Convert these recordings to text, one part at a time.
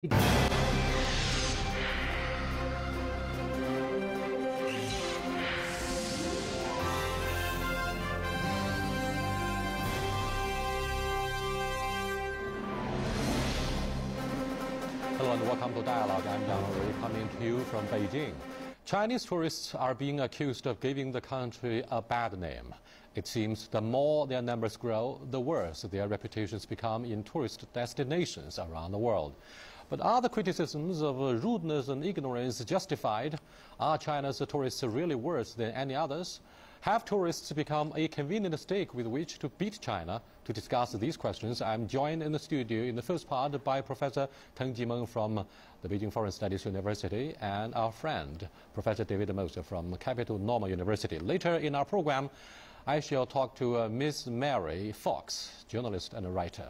Hello and welcome to Dialogue. I'm Yang Rui, coming to you from Beijing. Chinese tourists are being accused of giving the country a bad name. It seems the more their numbers grow, the worse their reputations become in tourist destinations around the world. But are the criticisms of rudeness and ignorance justified? Are China's tourists really worse than any others? Have tourists become a convenient stake with which to beat China? To discuss these questions, I'm joined in the studio in the first part by Professor Teng Jimeng from the Beijing Foreign Studies University and our friend, Professor David Moser from Capital Normal University. Later in our program, I shall talk to Ms. Mary Fox, journalist and writer.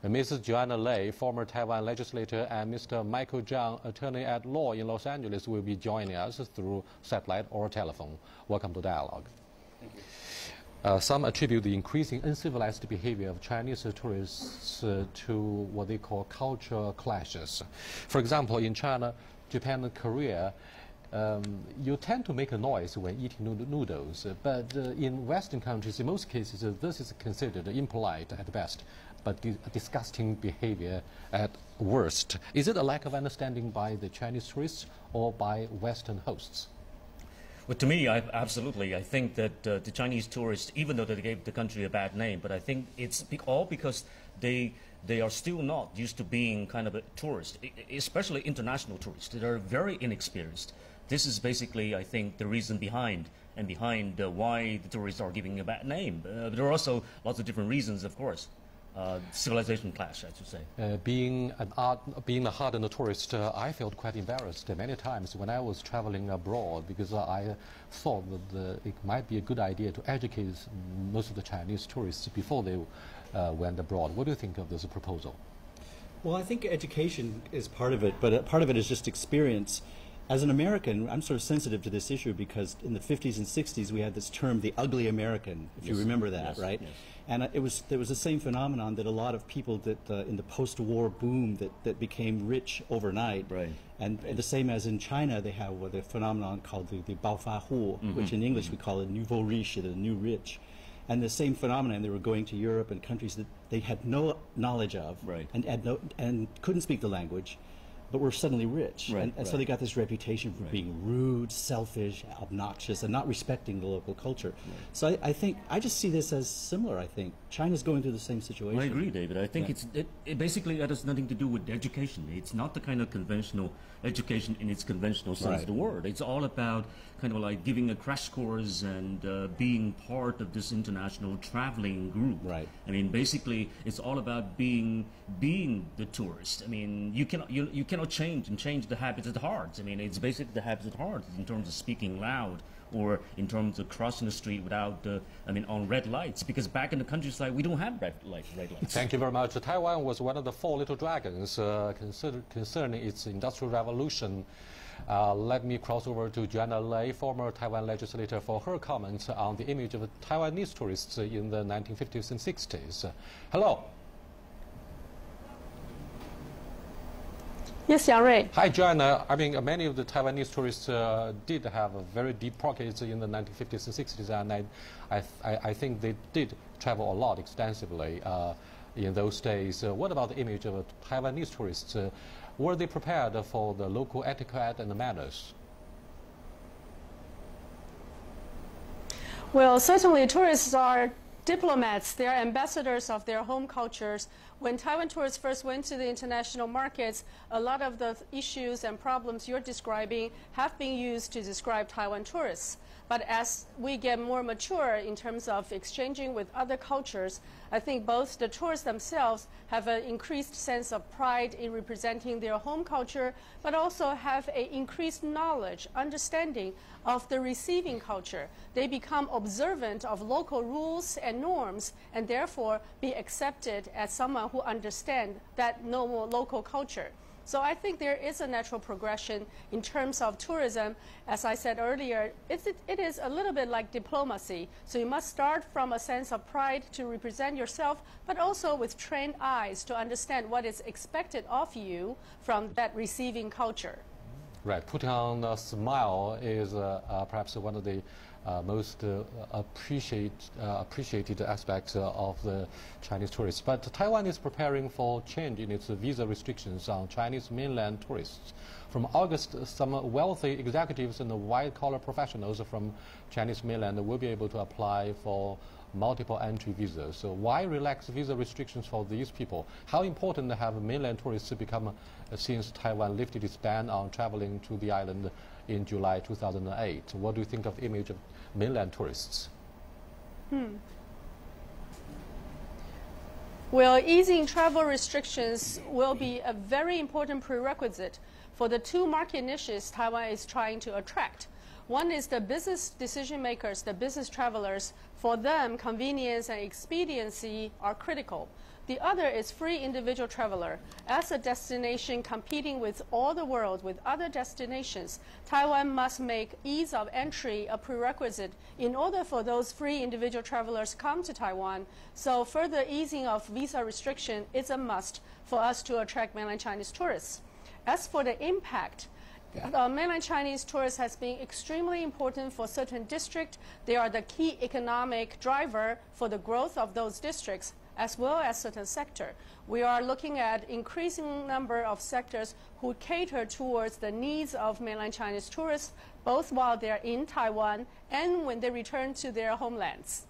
Mrs. Joanna Lei, former Taiwan legislator, and Mr. Michael Zhang, attorney at law in Los Angeles, will be joining us through satellite or telephone. Welcome to Dialogue. Thank you. Some attribute the increasing uncivilized behavior of Chinese tourists to what they call cultural clashes. For example, in China, Japan, and Korea, you tend to make a noise when eating noodles, but in Western countries, in most cases, this is considered impolite at best, but disgusting behavior at worst. Is it a lack of understanding by the Chinese tourists or by Western hosts? Well, to me, absolutely. I think that the Chinese tourists, even though they gave the country a bad name, but I think it's all because they are still not used to being kind of a tourist, especially international tourists. They are very inexperienced. This is basically, I think, the reason behind why the tourists are giving a bad name. There are also lots of different reasons, of course. Civilization clash, I should say. Being a hardened tourist, I felt quite embarrassed many times when I was traveling abroad because I thought that it might be a good idea to educate most of the Chinese tourists before they went abroad. What do you think of this proposal? Well, I think education is part of it, but part of it is just experience. As an American, I'm sort of sensitive to this issue because in the 50s and 60s we had this term, the ugly American, if you remember that, right? Yes. And there was the same phenomenon that a lot of people that in the post-war boom that became rich overnight. Right. And the same as in China, they have the phenomenon called the baofahu, which in English we call it nouveau riche, the new rich. And the same phenomenon, they were going to Europe and countries that they had no knowledge of, right, and couldn't speak the language, but were suddenly rich. Right, and so they got this reputation for being rude, selfish, obnoxious, and not respecting the local culture. Right. So I think, I just see this as similar, I think. China's going through the same situation. Well, I agree, David. I think it basically has nothing to do with education. It's not the kind of conventional education in its conventional sense of the word. It's all about kind of like giving a crash course and being part of this international traveling group. Right. I mean, basically, it's all about being the tourist. I mean, you cannot change the habits at heart. I mean, it's basically the habits at heart in terms of speaking loud or in terms of crossing the street without, on red lights. Because back in the countryside, we don't have red lights. Thank you very much. Taiwan was one of the four little dragons concerning its industrial revolution. Let me cross over to Joanna Lei, former Taiwan legislator, for her comments on the image of Taiwanese tourists in the 1950s and 60s. Hello. Yes, Yang Rui. Hi, Joanna. I mean, many of the Taiwanese tourists did have very deep pockets in the 1950s and 60s, and I think they did travel a lot extensively in those days. What about the image of Taiwanese tourists? Were they prepared for the local etiquette and the manners? Well, certainly tourists are diplomats. They are ambassadors of their home cultures. When Taiwan tourists first went to the international markets, a lot of the issues and problems you're describing have been used to describe Taiwan tourists. But as we get more mature in terms of exchanging with other cultures, I think both the tourists themselves have an increased sense of pride in representing their home culture, but also have an increased knowledge, understanding of the receiving culture. They become observant of local rules and norms, and therefore be accepted as someone who understands that normal local culture. So I think there is a natural progression in terms of tourism. As I said earlier, it is a little bit like diplomacy. So you must start from a sense of pride to represent yourself, but also with trained eyes to understand what is expected of you from that receiving culture. Right, putting on a smile is perhaps one of the most appreciated aspects of the Chinese tourists. But Taiwan is preparing for change in its visa restrictions on Chinese mainland tourists. From August, some wealthy executives and white-collar professionals from Chinese mainland will be able to apply for multiple entry visas. So why relax visa restrictions for these people? How important to have mainland tourists become since Taiwan lifted its ban on traveling to the island in July 2008? What do you think of the image of mainland tourists? Well, easing travel restrictions will be a very important prerequisite for the two market niches Taiwan is trying to attract. One is the business decision makers, the business travelers. For them, convenience and expediency are critical. The other is free individual traveler. As a destination competing with all the world, with other destinations, Taiwan must make ease of entry a prerequisite in order for those free individual travelers come to Taiwan. So further easing of visa restriction is a must for us to attract mainland Chinese tourists. As for the impact, mainland Chinese tourists has been extremely important for certain districts. They are the key economic driver for the growth of those districts, as well as certain sector. We are looking at increasing number of sectors who cater towards the needs of mainland Chinese tourists, both while they're in Taiwan and when they return to their homelands.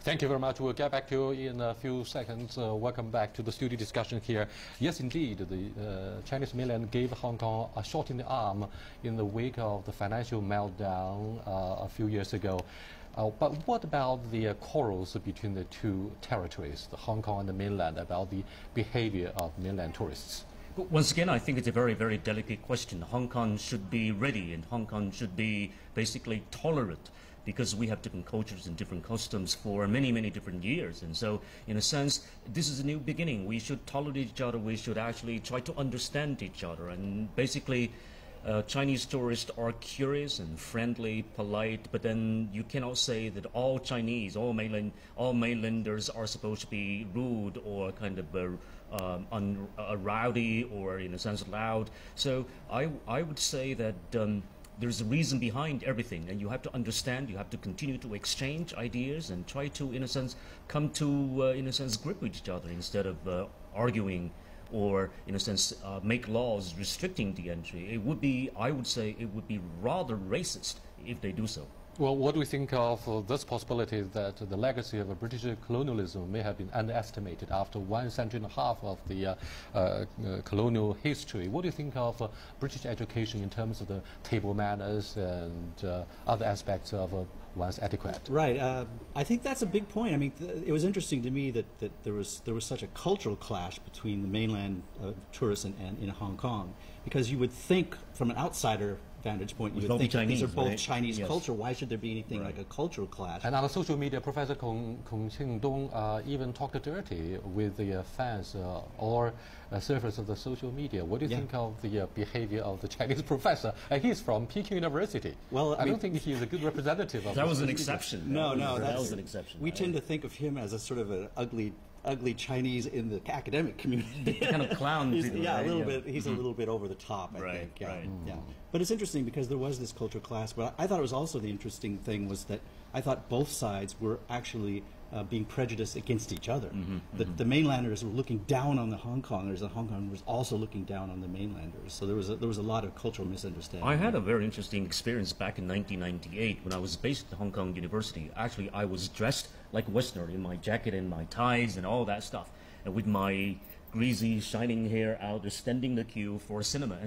Thank you very much. We'll get back to you in a few seconds. Welcome back to the studio discussion here. Yes, indeed, the Chinese mainland gave Hong Kong a shot in the arm in the wake of the financial meltdown a few years ago. But what about the quarrels between the two territories, the Hong Kong and the mainland, about the behavior of mainland tourists? Once again, I think it's a very, very delicate question. Hong Kong should be ready, and Hong Kong should be basically tolerant, because we have different cultures and different customs for many, many different years. And so, in a sense, this is a new beginning. We should tolerate each other. We should actually try to understand each other. And basically, Chinese tourists are curious and friendly, polite, but then you cannot say that all Chinese, all mainlanders are supposed to be rude or kind of rowdy or, in a sense, loud. So I would say that there's a reason behind everything, and you have to understand, you have to continue to exchange ideas and try to, in a sense, come to, in a sense, grip with each other instead of arguing or, in a sense, make laws restricting the entry. It would be, I would say, it would be rather racist if they do so. Well, what do we think of this possibility that the legacy of British colonialism may have been underestimated after 1.5 centuries of the colonial history? What do you think of British education in terms of the table manners and other aspects of one's etiquette? Right. I think that's a big point. I mean, it was interesting to me that there was such a cultural clash between the mainland tourists and in Hong Kong, because you would think from an outsider vantage point, you would think Chinese, these are both Chinese culture. Why should there be anything like a cultural clash? And on social media, Professor Kong Qingdong even talked dirty with the fans or surfers of the social media. What do you think of the behavior of the Chinese professor? He's from Peking University. Well, I don't think he's a good representative of that. Was an exception. No, that was an exception. We tend to think of him as a sort of an ugly Chinese in the academic community. Kind of clown. He's a little bit. He's a little bit over the top, I think. Yeah. Right. Yeah. But it's interesting because there was this cultural clash. But I thought it was also the interesting thing was that I thought both sides were actually being prejudiced against each other. The mainlanders were looking down on the Hong Kongers, and Hong Kongers also looking down on the mainlanders. So there was a lot of cultural misunderstanding. I had a very interesting experience back in 1998 when I was based at Hong Kong University. Actually, I was dressed like a Westerner in my jacket and my ties and all that stuff, and with my greasy, shining hair out, standing the queue for a cinema.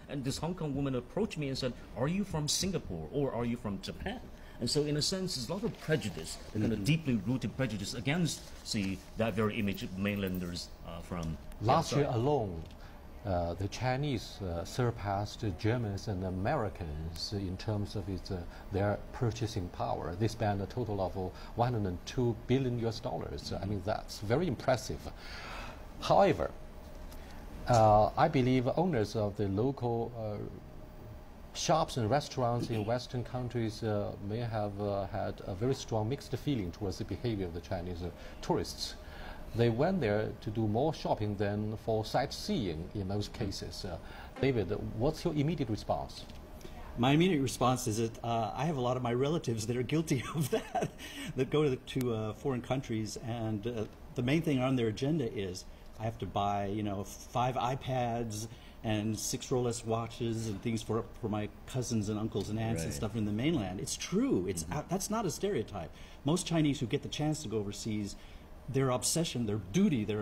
And this Hong Kong woman approached me and said, "Are you from Singapore or are you from Japan?" And so, in a sense, there's a lot of prejudice, kind of deeply rooted prejudice against, that very image of mainlanders from last year alone. The Chinese surpassed Germans and Americans in terms of their purchasing power. They spent a total of $102 billion. I mean, that's very impressive. However, I believe owners of the local shops and restaurants in Western countries may have had a very strong mixed feeling towards the behavior of the Chinese tourists. They went there to do more shopping than for sightseeing in most cases. David, what's your immediate response? My immediate response is that I have a lot of my relatives that are guilty of that, that go to foreign countries, and the main thing on their agenda is I have to buy, 5 iPads and 6 Rolex watches and things for my cousins and uncles and aunts and stuff in the mainland. It's true. It's that's not a stereotype. Most Chinese who get the chance to go overseas, their obsession, their duty, their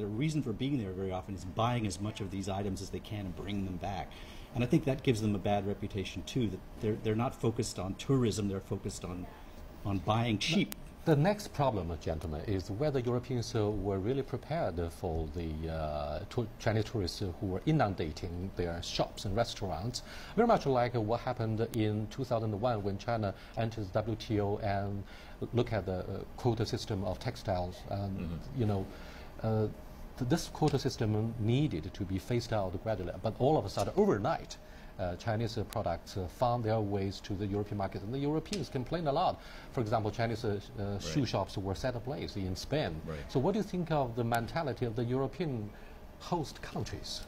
reason for being there very often is buying as much of these items as they can and bringing them back. And I think that gives them a bad reputation too, that they're not focused on tourism, they're focused on buying cheap. The next problem, gentlemen, is whether Europeans were really prepared for the Chinese tourists who were inundating their shops and restaurants, very much like what happened in 2001 when China entered the WTO and look at the quota system of textiles. This quota system needed to be phased out gradually, but all of a sudden, overnight, Chinese products found their ways to the European market, and the Europeans complained a lot. For example, Chinese shoe shops were set ablaze in Spain. Right. So what do you think of the mentality of the European host countries?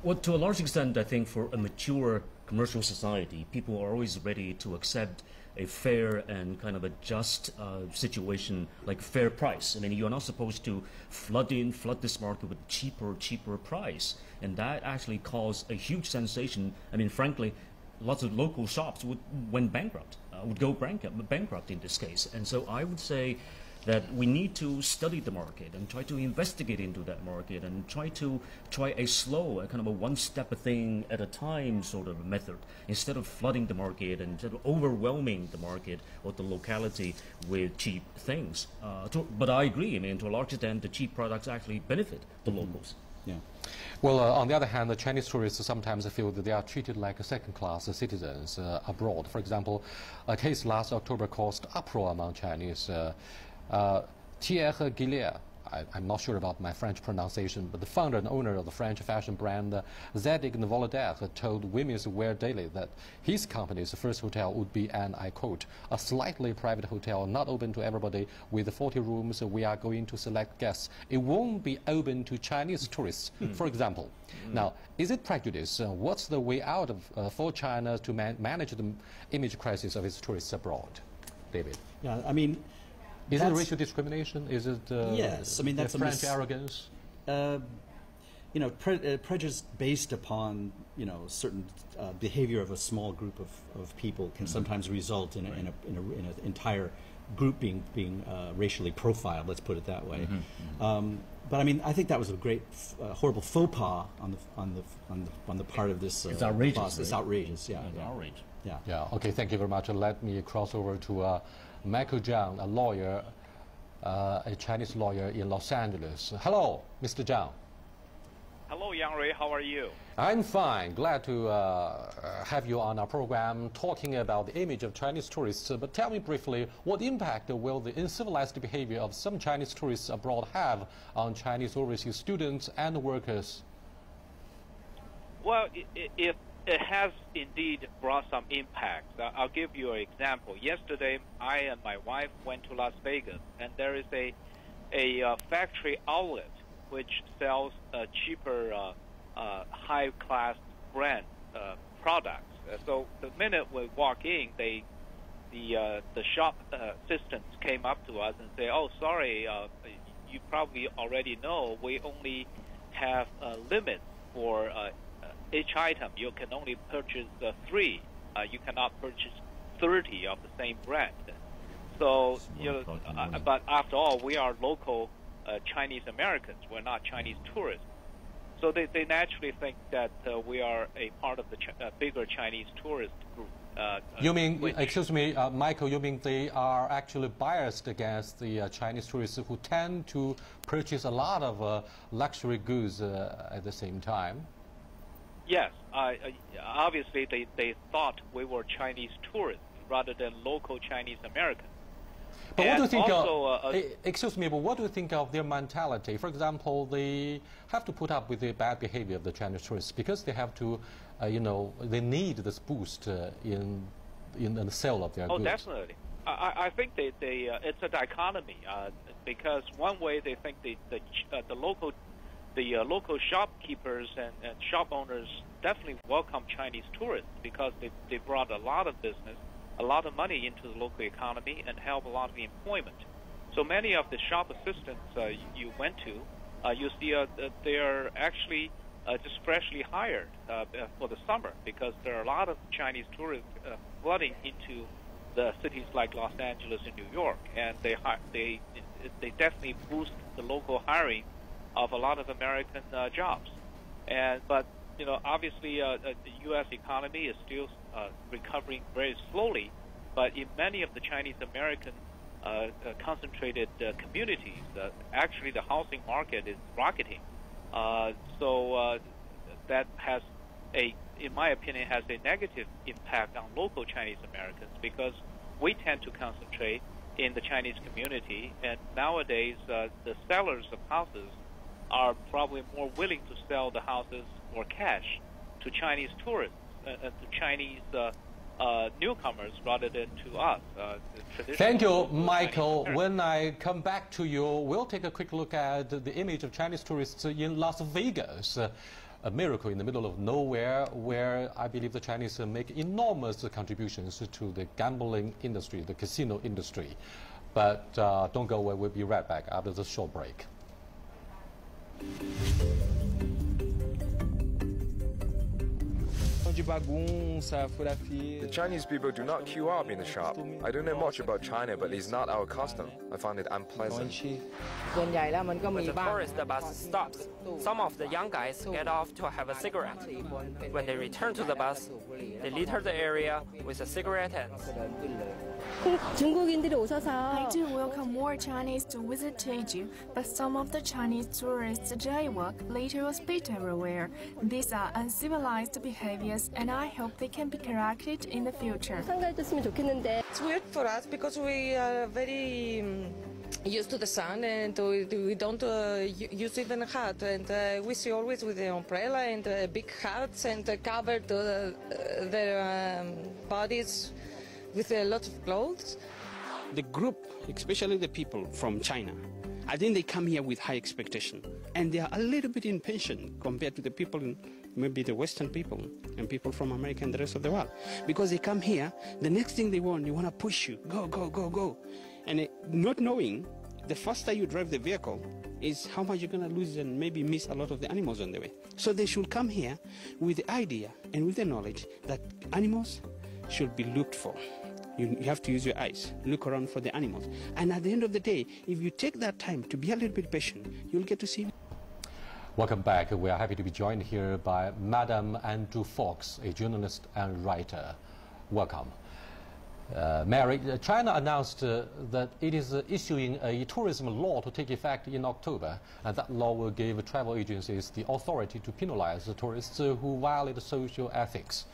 Well, to a large extent, I think for a mature commercial society, people are always ready to accept a fair and kind of a just situation, like fair price. I mean, you're not supposed to flood this market with cheaper price. And that actually caused a huge sensation. I mean, frankly, lots of local shops would go bankrupt in this case. And so I would say that we need to study the market and try to investigate into that market and try a slow, a kind of a one-step thing at a time sort of method, instead of flooding the market and instead of overwhelming the market or the locality with cheap things. But I agree, I mean, to a large extent, the cheap products actually benefit the locals. Yeah. Well, on the other hand, the Chinese tourists sometimes feel that they are treated like second-class citizens abroad. For example, a case last October caused uproar among Chinese. Thierry Guillet, I'm not sure about my French pronunciation, but the founder and owner of the French fashion brand Zadig & Voltaire told Women's Wear Daily that his company's first hotel would be, and I quote, a slightly private hotel, not open to everybody, with 40 rooms. We are going to select guests. It won't be open to Chinese tourists, for example. Now, is it prejudice? What's the way out for China to manage the image crisis of its tourists abroad? David? Yeah, I mean, is it racial discrimination? Is it yes, I mean, that's French arrogance? Prejudice based upon certain behavior of a small group of people can sometimes result in an entire group being racially profiled. Let's put it that way. But I mean, I think that was a great, horrible faux pas on the part of this. It's outrageous. Boss. It's outrageous. Yeah. It's outrageous. Yeah. Yeah. Okay. Thank you very much. Let me cross over to Michael Zhang, a lawyer, a Chinese lawyer in Los Angeles. Hello, Mr. Zhang. Hello, Yang Rui. How are you? I'm fine. Glad to have you on our program talking about the image of Chinese tourists. But tell me briefly, what impact will the uncivilized behavior of some Chinese tourists abroad have on Chinese overseas students and workers? Well, it has indeed brought some impact. I'll give you an example. Yesterday, I and my wife went to Las Vegas, and there is a factory outlet which sells cheaper, high-class brand products. So the minute we walk in, the shop assistants came up to us and say, "Oh, sorry, you probably already know we only have a limit for each item. You can only purchase 3. You cannot purchase 30 of the same brand." So, but after all, we are local Chinese Americans. We're not Chinese tourists. So they naturally think that we are a part of the bigger Chinese tourist group. You mean, excuse me, Michael, you mean they are actually biased against the Chinese tourists who tend to purchase a lot of luxury goods at the same time? Yes. Obviously, they thought we were Chinese tourists rather than local Chinese Americans. But what do you think also, excuse me, but what do you think of their mentality? For example, they have to put up with the bad behavior of the Chinese tourists because they have to, they need this boost in the sale of their goods. Oh, definitely. I think it's a dichotomy because one way they think the local shopkeepers and shop owners definitely welcome Chinese tourists because they brought a lot of business, a lot of money into the local economy and help a lot of employment. So many of the shop assistants you went to, you see they are actually just freshly hired for the summer because there are a lot of Chinese tourists flooding into the cities like Los Angeles and New York, and they definitely boost the local hiring of a lot of American jobs. But obviously the U.S. economy is still recovering very slowly. But in many of the Chinese American concentrated communities, actually the housing market is rocketing. So that has in my opinion, has a negative impact on local Chinese Americans because we tend to concentrate in the Chinese community, and nowadays the sellers of houses are probably more willing to sell the houses for cash to Chinese tourists and to Chinese newcomers rather than to us. Thank you, Michael. When I come back to you, we'll take a quick look at the image of Chinese tourists in Las Vegas. A miracle in the middle of nowhere where I believe the Chinese make enormous contributions to the gambling industry, the casino industry. But don't go away, we'll be right back after this short break. The Chinese people do not queue up in the shop. I don't know much about China, but it's not our custom. I find it unpleasant. When the tourist bus stops, some of the young guys get off to have a cigarette. When they return to the bus, they litter the area with the cigarette ends. I do welcome more Chinese to visit Jeju, but some of the Chinese tourists jaywalk, litter or spit everywhere. These are uncivilized behaviors, and I hope they can be corrected in the future. It's weird for us because we are very used to the sun and we don't use even a hat, and we see always with the umbrella and big hats and covered their bodies with a lot of clothes. The group, especially the people from China, I think they come here with high expectation, and they are a little bit impatient compared to the people in maybe the Western people and people from America and the rest of the world. Because they come here, the next thing they want to push you, go, go, go, go. And not knowing, the faster you drive the vehicle is how much you're going to lose and maybe miss a lot of the animals on the way. So they should come here with the idea and with the knowledge that animals should be looked for. You have to use your eyes, look around for the animals. And at the end of the day, if you take that time to be a little bit patient, you'll get to see. Welcome back. We are happy to be joined here by Madam Andrew Fox, a journalist and writer. Welcome. Mary, China announced that it is issuing a tourism law to take effect in October, and that law will give travel agencies the authority to penalize the tourists who violate social ethics.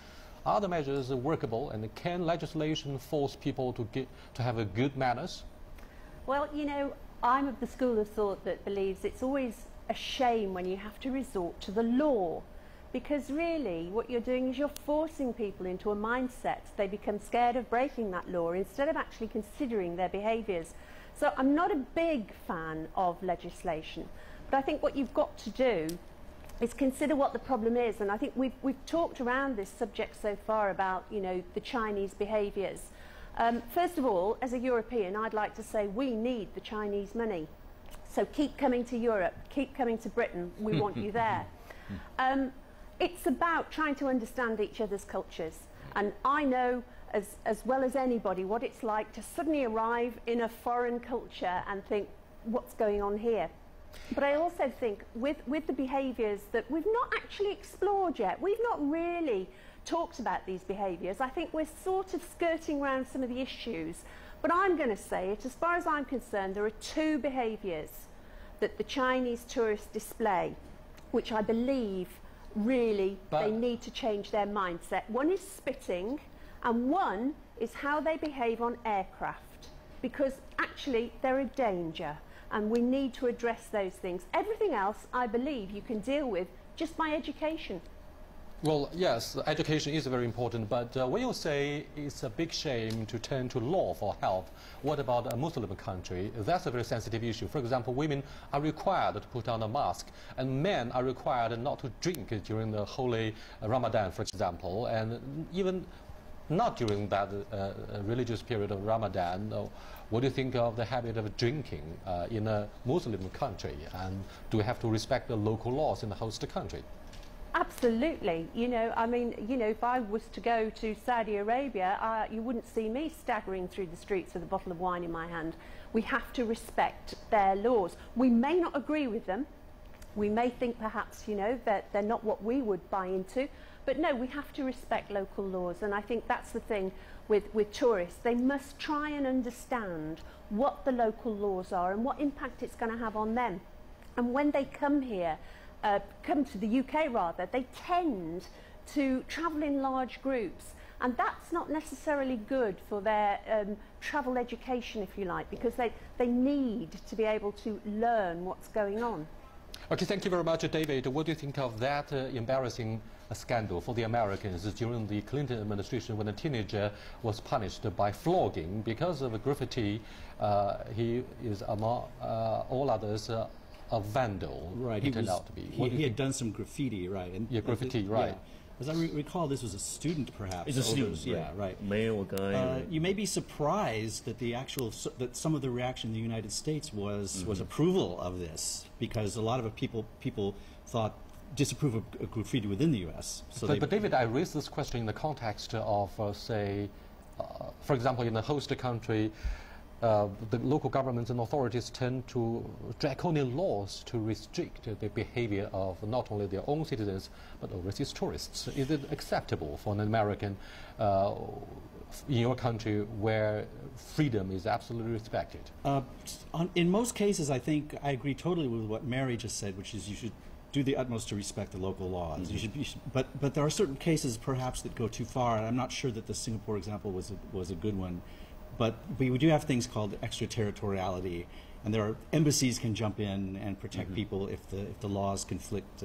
Are the measures workable, and can legislation force people to have a good manners? Well, I'm of the school of thought that believes it's always a shame when you have to resort to the law, because really what you're doing is you're forcing people into a mindset. They become scared of breaking that law instead of actually considering their behaviours. So I'm not a big fan of legislation, but I think what you've got to do is consider what the problem is. And I think we've talked around this subject so far about the Chinese behaviours. First of all, as a European, I'd like to say we need the Chinese money. So keep coming to Europe, keep coming to Britain, we want you there. It's about trying to understand each other's cultures. And I know as well as anybody what it's like to suddenly arrive in a foreign culture and think, what's going on here? But I also think with the behaviours that we've not actually explored yet, we've not really talked about these behaviours. I think we're sort of skirting around some of the issues. But I'm going to say it, as far as I'm concerned, there are two behaviours that the Chinese tourists display, which I believe really they need to change their mindset. One is spitting, and one is how they behave on aircraft. because actually they're a danger and we need to address those things. Everything else, I believe, you can deal with just by education. Well, yes, education is very important, but when you say it's a big shame to turn to law for help, what about a Muslim country? That's a very sensitive issue. For example, women are required to put on a mask, and men are required not to drink during the holy Ramadan, for example, and even not during that religious period of Ramadan. What do you think of the habit of drinking in a Muslim country? And do we have to respect the local laws in the host country? Absolutely. You know, I mean, you know, if I was to go to Saudi Arabia, you wouldn't see me staggering through the streets with a bottle of wine in my hand. We have to respect their laws. We may not agree with them. We may think perhaps, you know, that they're not what we would buy into. But no, we have to respect local laws. And I think that's the thing with tourists. They must try and understand what the local laws are and what impact it's going to have on them. And when they come here, come to the UK rather, they tend to travel in large groups, and that's not necessarily good for their travel education, if you like, because they need to be able to learn what's going on. Okay, thank you very much, David. What do you think of that embarrassing scandal for the Americans during the Clinton administration when a teenager was punished by flogging because of a graffiti? He is, among all others, a vandal. Right, he turned out to be. He had done some graffiti, right? And yeah, graffiti, right. Yeah. As I recall, this was a student, perhaps. It's a student, yeah, right. Male guy. You may be surprised that that some of the reaction in the United States was approval of this, because a lot of people thought disapprove of graffiti within the U.S. So but David, I raised this question in the context of, say, for example, in the host country, the local governments and authorities tend to draconian laws to restrict the behavior of not only their own citizens but overseas tourists. Is it acceptable for an American in your country where freedom is absolutely respected? In most cases, I think I agree totally with what Mary just said, which is you should do the utmost to respect the local laws. But there are certain cases perhaps that go too far, and I'm not sure that the Singapore example was a good one. But we do have things called extraterritoriality, and there are embassies can jump in and protect people if the laws conflict.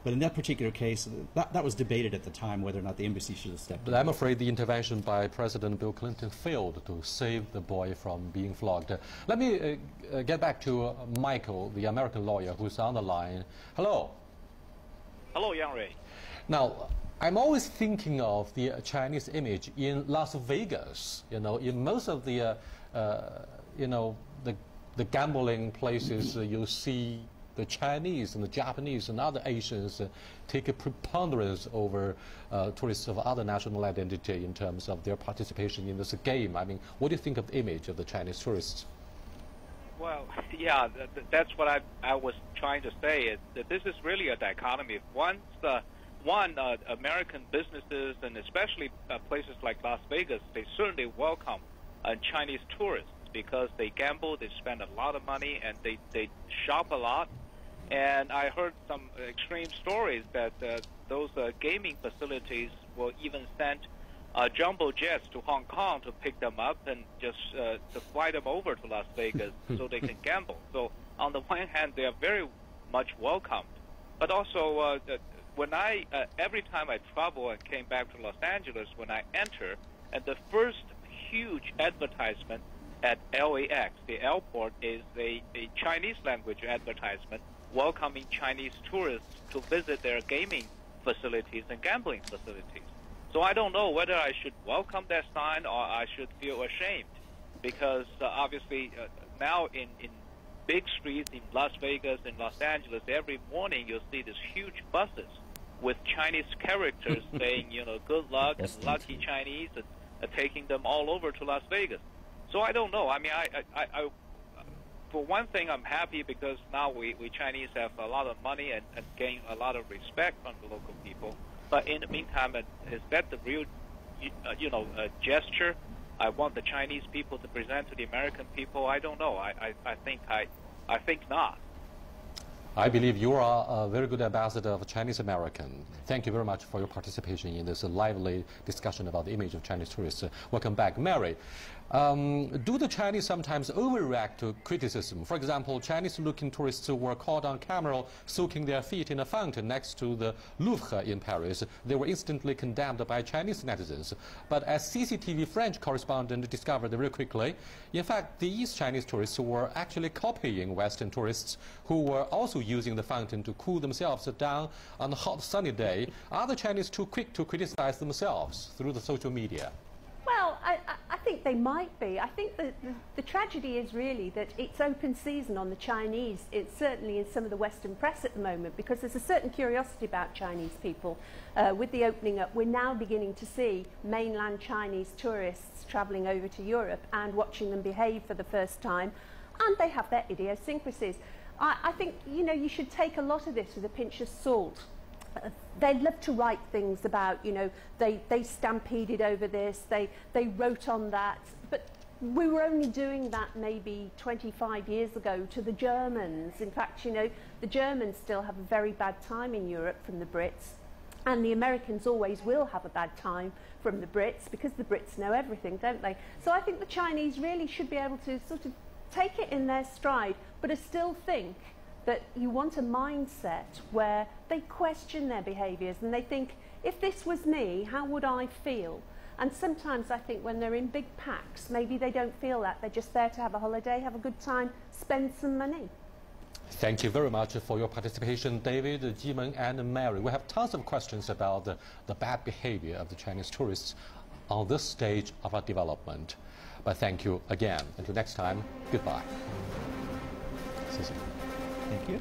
But in that particular case, that was debated at the time whether or not the embassy should have stepped in. But I'm afraid the intervention by President Bill Clinton failed to save the boy from being flogged. Let me get back to Michael, the American lawyer who's on the line. Hello. Hello, Yang Rui. Now, I'm always thinking of the Chinese image in Las Vegas. You know, in most of the, you know, the gambling places, you see the Chinese and the Japanese and other Asians take a preponderance over tourists of other national identity in terms of their participation in this game. I mean, what do you think of the image of the Chinese tourists? Well, yeah, that's what I was trying to say. Is that this is really a dichotomy. American businesses, and especially places like Las Vegas, they certainly welcome Chinese tourists because they gamble, they spend a lot of money, and they shop a lot. And I heard some extreme stories that those gaming facilities will even send jumbo jets to Hong Kong to pick them up and just to fly them over to Las Vegas so they can gamble. So on the one hand, they are very much welcomed, but also when every time I travel and came back to Los Angeles, when I enter, and the first huge advertisement at LAX, the airport, is a Chinese language advertisement welcoming Chinese tourists to visit their gaming facilities and gambling facilities. So I don't know whether I should welcome that sign or I should feel ashamed, because obviously now in big streets in Las Vegas and Los Angeles, every morning you'll see these huge buses with Chinese characters saying, you know, good luck and lucky Chinese, and taking them all over to Las Vegas. So I don't know. I mean, I for one thing, I'm happy because now we Chinese have a lot of money and gain a lot of respect from the local people. But in the meantime, is that the real, gesture I want the Chinese people to present to the American people? I don't know. I think not. I believe you are a very good ambassador of Chinese American. Thank you very much for your participation in this lively discussion about the image of Chinese tourists. Welcome back, Mary. Do the Chinese sometimes overreact to criticism? For example, Chinese-looking tourists were caught on camera soaking their feet in a fountain next to the Louvre in Paris. They were instantly condemned by Chinese netizens. But as CCTV French correspondent discovered very quickly, in fact, these Chinese tourists were actually copying Western tourists who were also using the fountain to cool themselves down on a hot sunny day. Are the Chinese too quick to criticize themselves through the social media? Well, I think they might be. I think the tragedy is really that it's open season on the Chinese. It's certainly in some of the Western press at the moment, because there's a certain curiosity about Chinese people. With the opening up, we're now beginning to see mainland Chinese tourists travelling over to Europe and watching them behave for the first time, and they have their idiosyncrasies. I think, you know, you should take a lot of this with a pinch of salt. They love to write things about, you know, they stampeded over this, they wrote on that, but we were only doing that maybe 25 years ago to the Germans. In fact, you know, the Germans still have a very bad time in Europe from the Brits, and the Americans always will have a bad time from the Brits, because the Brits know everything, don't they? So I think the Chinese really should be able to sort of take it in their stride, but I still think that you want a mindset where they question their behaviours and they think, if this was me, how would I feel? And sometimes I think when they're in big packs, maybe they don't feel that. They're just there to have a holiday, have a good time, spend some money. Thank you very much for your participation, David, Jimeng, and Mary. We have tons of questions about the bad behavior of the Chinese tourists on this stage of our development. But thank you again. Until next time, goodbye. Thank you.